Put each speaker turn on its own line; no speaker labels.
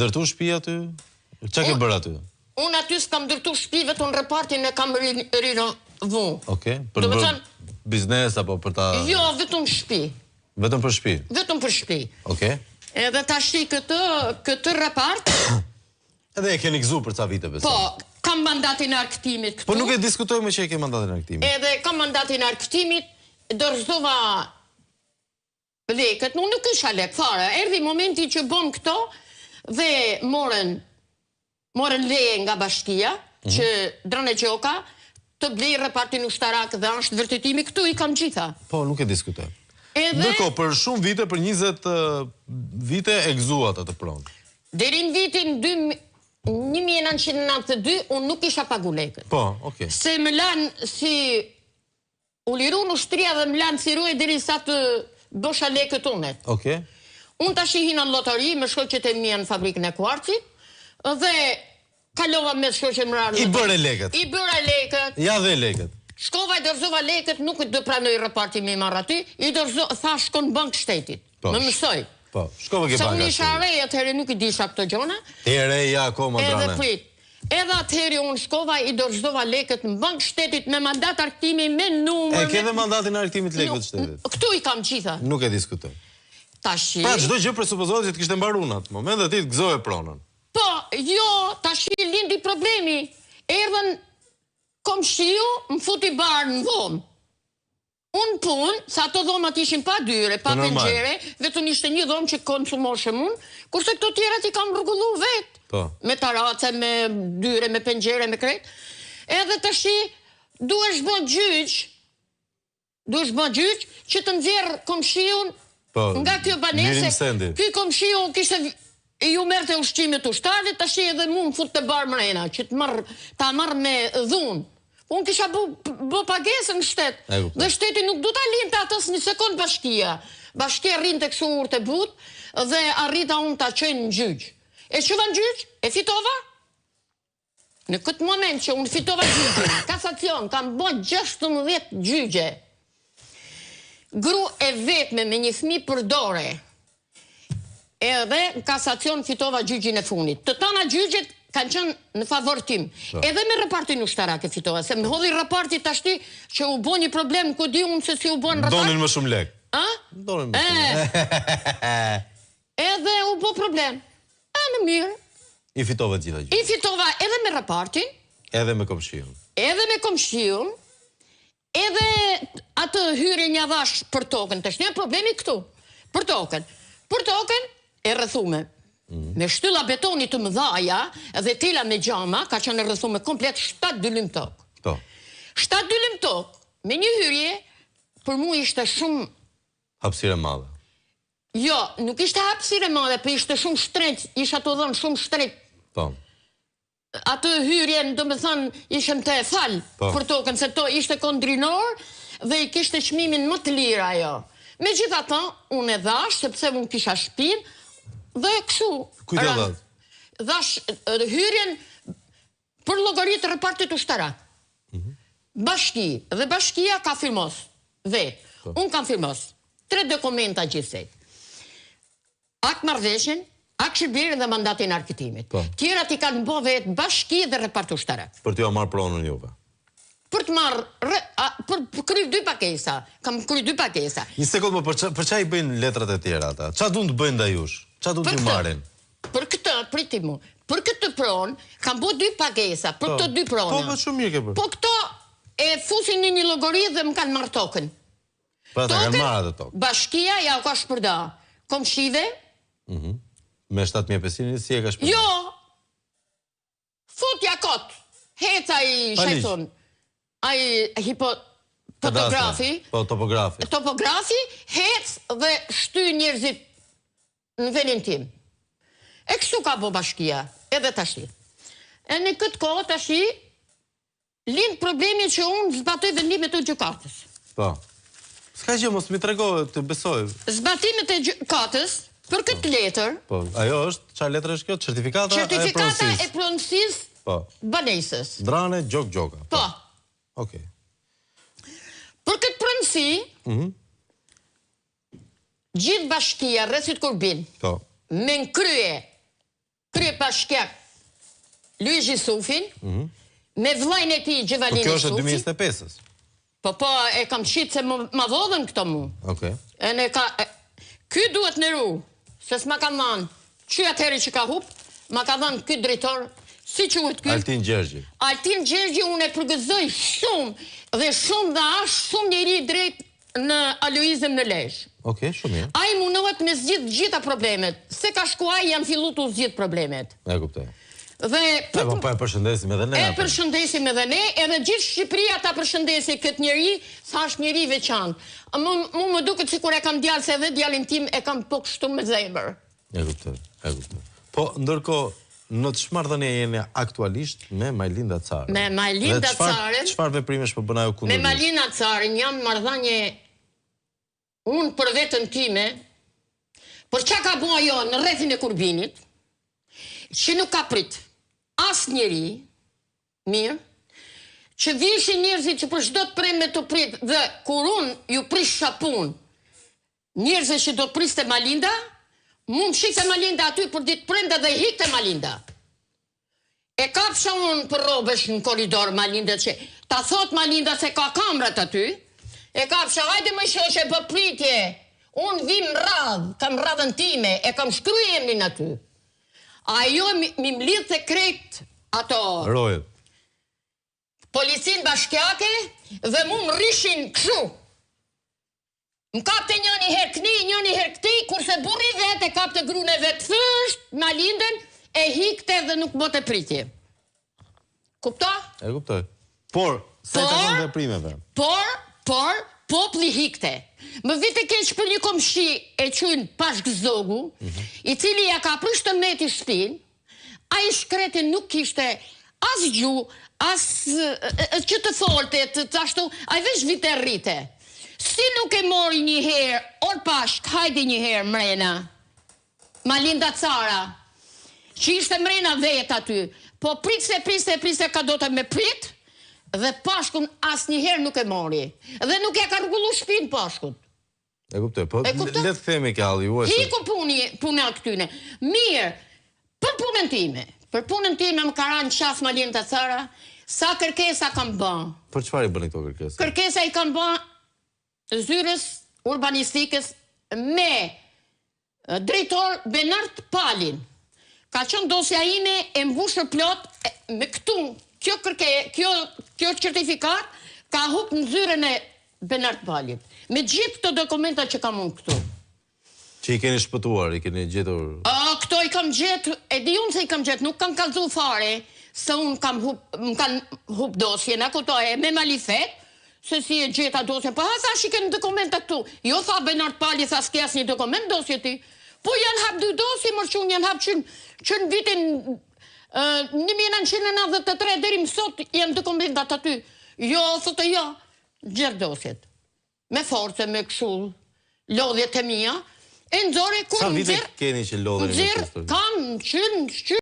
Ndërtu shtëpi aty? Çka ke bërë aty?
Unë aty s'kam ndërtu shtëpi, vetëm repartin e kam rinovu.
Okej, për të bërë biznes apo për ta...
Jo, vetëm shtëpi.
Vetëm për shtëpi?
Vetëm për shtëpi.
Okej.
Edhe tashi këtë repart...
Edhe e keni gëzu për ca vite, besoj.
Po, kam mandatin e arktimit këtu.
Po nuk e diskutojme që e ke mandatin e arktimit.
Edhe kam mandatin e arktimit, dorëzova lekët, nuk isha lek fare. Erdhi momenti që bëm këto dhe morën leje nga bashkia, që Drane Gjoka, të blej repartin ushtarak dhe është vërtetimi këtu i kam gjitha.
Po, nuk e diskutoj. Ndërkohë, për shumë vite, për 20 vite, e gëzuat atë pronë.
Deri në vitin 1992, unë nuk isha pagu lekët.
Po, okej.
Se më lanë si u liru në ushtria dhe më lanë si ruaj deri sa të bësha lekët unet.
Okej.
Unë të shihina në lotori, me shkoqet e mija në fabrikën e kuarcit, dhe kalova me shkoqet më rarë.
I bërë lekët.
I bërë lekët.
Ja dhe lekët.
Shkova i dërzova lekët, nuk të pranoj reparti me marrë aty, i dërzova, tha shkon bank shtetit. Më mësoj.
Po, shkova ke banka shtetit.
Sa unë isha rej, atëherë nuk i disha këto gjona.
E reja akoma, Drane.
Edhe prit. Edhe atëherë unë shkova i dërzova lekët në bank shtetit me mandat arktimi, me numër...
E ke dhe mandatin arktimit lekëve të shtetit?
Këtu i kam gjitha.
Nuk e diskutoj.
Tashi...
Pra, çdo gjë presupozohet që të kishte mbaruar në atë moment dhe ti të gëzoje pronën.
Po, jo, tashi lindi problemi. Erdhën komshiu, më futi barë në dhomë. Unë punë, sa ato dhomat ishin pa dyre, pa pengjere, vetëm ishte një dhomë që konsumoshe unë, kurse këto tjerat i kam rregullu vetë. Me tarace, me dyre, me pengjere, me krejt. Edhe tashi, duhesh bë gjyq, që të nxjerr komshiun nga kjo banese. Ky komshiu kishte ju merrte ushqimet ushtarit, tashi edhe mu më fut të barë mrena, që ta marr me dhunë. Unë kisha bë pagesën në shtetë, dhe shteti nuk du ta linte atës një sekund bashkia. Bashkia rinte kështu urë të but, dhe arrita unë ta qenë në gjyq. E qëva në gjyq? E fitova? Në këtë moment që unë fitova gjyqin, kasacion, kam bë 16 gjyqe. Gru e vetme me një fëmijë përdore, edhe kasacion fitova gjyqin e funit. Të tana gjyqet kanë qënë në favor tim. Edhe me repartin ushtarak e fitova, se më hodhi reparti tashti që u bo një problem, ku di unë se si u bo në repart.
Donin më shumë lek.
A?
Donin më shumë lek.
Edhe u bo problem. E në mirë.
I fitova gjitha gjitha.
I fitova edhe me repartin.
Edhe me komshiun.
Edhe me komshiun. Edhe atë hyri një dhash për tokën. Të shnjë problemi këtu. Për tokën. Për tokën e rëthume. Me shtylla betoni të mëdhaja dhe tela me gjama, ka qenë rrethuar me komplet 7 dylim tokë.
Po.
7 dylim tokë, me një hyrje, për mu ishte shumë...
Hapësirë e madhe.
Jo, nuk ishte hapësirë e madhe, për ishte shumë shtrenjt, isha të dhënë shumë shtrenjt.
Po.
Atë hyrje, do me thënë, ishem të e falë për tokën, se to ishte kondrinor dhe i kishte çmimin më të lirë ajo. Me gjitha ta, unë e dhash, sepse unë kisha shpinë, dhe kështu...
Kujtë e dhash?
Dhash hyrjen për llogaritë të repartit ushtarak. Bashki, dhe bashkia ka firmos, vetë. Unë kam firmos. 3 dokumenta gjithsej. Akt marrëveshjen, akt shërbimi dhe mandatin arktimit. Tjerat i kanë bë vetë bashki dhe repart ushtarak.
Për t'ju marrë pronën juve?
Për të marrë, për kry 2 pakesa. Kam kry 2 pakesa.
Një sekund më, për qa i bëjnë letrat e tjera ata? Qa du në të bëjnë da jush? Qa du t'ju marrin?
Për këtë, priti mu, për këtë pronë, kam bu 2 pakesa, për këtë 2 pronë.
Po, për shumë mirë ke bërë.
Po këto e fusin në një llogari dhe më kanë marrë tokën.
Pra ta kanë marrë atë tokë?
Bashkia ja u ka shpërda. Komshive.
Me 7.500, si e ka shpërda?
Jo! Futja kot. Heca i shajton. Ai fotografi.
Po, topografi.
Topografi, hec dhe shty njerëzit në vendin tim. E kështu ka bo bashkia, edhe tashi. E në këtë kohë tashi, lind problemi që unë zbatoj vendimet e gjykatës.
Po. S'ka gjë, mos mi tregoj, të besoj.
Zbatimet e gjykatës, për këtë letër...
Po, ajo është, qa letër është kjo? Certifikata e pronësis?
Certifikata e pronësis banesës.
Drane Gjoka.
Po.
Okej.
Për këtë pronësi, gjithë bashkia, rrethet Kurbin, me në krye bashkjak Luigi Sufin, me vllajën e tij Gjevalini Sufi.
Po kjo është 2025-ës?
Po, e kam qitë se ma vodhen këto mu.
Okej.
Ky duhet nëru, se s'ma ka dhanë, që atëheri që ka hup, ma ka dhanë ky drejtor, si quhet ky?
Altin Gjergji.
Altin Gjergji unë e përgëzoj shumë, dhe ashtë shumë njeri drejt në Aloizëm në Lezhë.
Okej, shumë mirë.
Ai mundohet me zgjidh gjitha problemet, se ka shkuaj janë fillu të zgjidh problemet.
E kuptoj.
Dhe
po e përshëndesim edhe ne.
E përshëndesim edhe ne, edhe gjithë Shqipëria ta përshëndesi këtë njeri, sa është njeri veçantë. Mu më duket sikur e kam djalë, se edhe djalin tim e kam po kështu me zemër.
E kuptoj. Po, ndërkohë, në të çfarëdhënie jeni aktualisht me Majlinda Carën?
Me Majlinda Carën.
Çfarë veprimesh po bën ajo kundër?
Me Majlinda Carën jam marrëdhënie unë për veten time, për çka ka bua ajo në rrethin e Kurbinit, që nuk ka prit as njeri, mirë, që vishin njerëzit që për çdo të preme të prit, dhe kur unë ju prish shapun, njerëzit që do të priste Majlinda, mund shikte Majlinda aty për ditë prende dhe hikte Majlinda. E kapsha unë për robesh në koridor Majlinda që ta thot Majlinda se ka kamrat aty, e kapsha, hajde më shoshe për pritje, unë vim radhë, kam radhën time, e kam shkruaj emrin aty. Ajo mi mlidh të krejt ato
rojet.
Policin bashkjake dhe mu më rrishin këshu. Më kapte njëni her këni, njëni her këti, kurse burri vetë e kapte grune vetë fësht, Majlindën, e hikte dhe nuk bote pritje. Kupta?
E kuptoj. Por, se ka në veprimeve?
Por, popli hikte. Më vite keq për një komshi e qujnë Pashk Zogu, i cili ja ka prisht të meti shpin, a i shkreti nuk kishte as gju, as që të folte, të ashtu, a i vesh vite rrite. Si nuk e mori një herë, or Pashk, hajdi një herë mrena, Majlinda Cara, që ishte mrena vetë aty, po pritse ka do të me prit, dhe Pashkun as njëherë nuk e mori. Dhe nuk e ka rregullu shpinë Pashkut.
E kuptoj, po le të themi kalli.
Hiku puna këtyne. Mirë, për punën time më ka ranë qaf Majlinda Cara, sa kërkesa kam bën.
Për çfarë i bëni këto kërkesa?
Kërkesa i kam bën zyrës urbanistikës me drejtor Benart Palin. Ka qenë dosja ime e mbushur plot me këtu. Kjo certifikat ka hup në zyrën e Benart Palit. Me gjithë këto dokumenta që kam unë këtu.
Që i keni shpëtuar, i keni gjetur?
Këto i kam gjetur, e di unë se i kam gjetur, nuk kam kallzu fare, se unë më kanë hup dosje, në këto e me malifet, se si e gjeta dosje, po ha thash i keni dokumenta këtu. Jo tha Benart Pali, tha s'ke as një dokument dosje ti. Po janë hap 2 dosje, mërqun janë hap që në vitin 1993 deri më sot janë dokumentat aty. Jo, thotë jo, gjerë dosjet. Me force, me këshull, lodhjet e mia, e nëzore kur
sa vite keni që lodheni me
kam qenë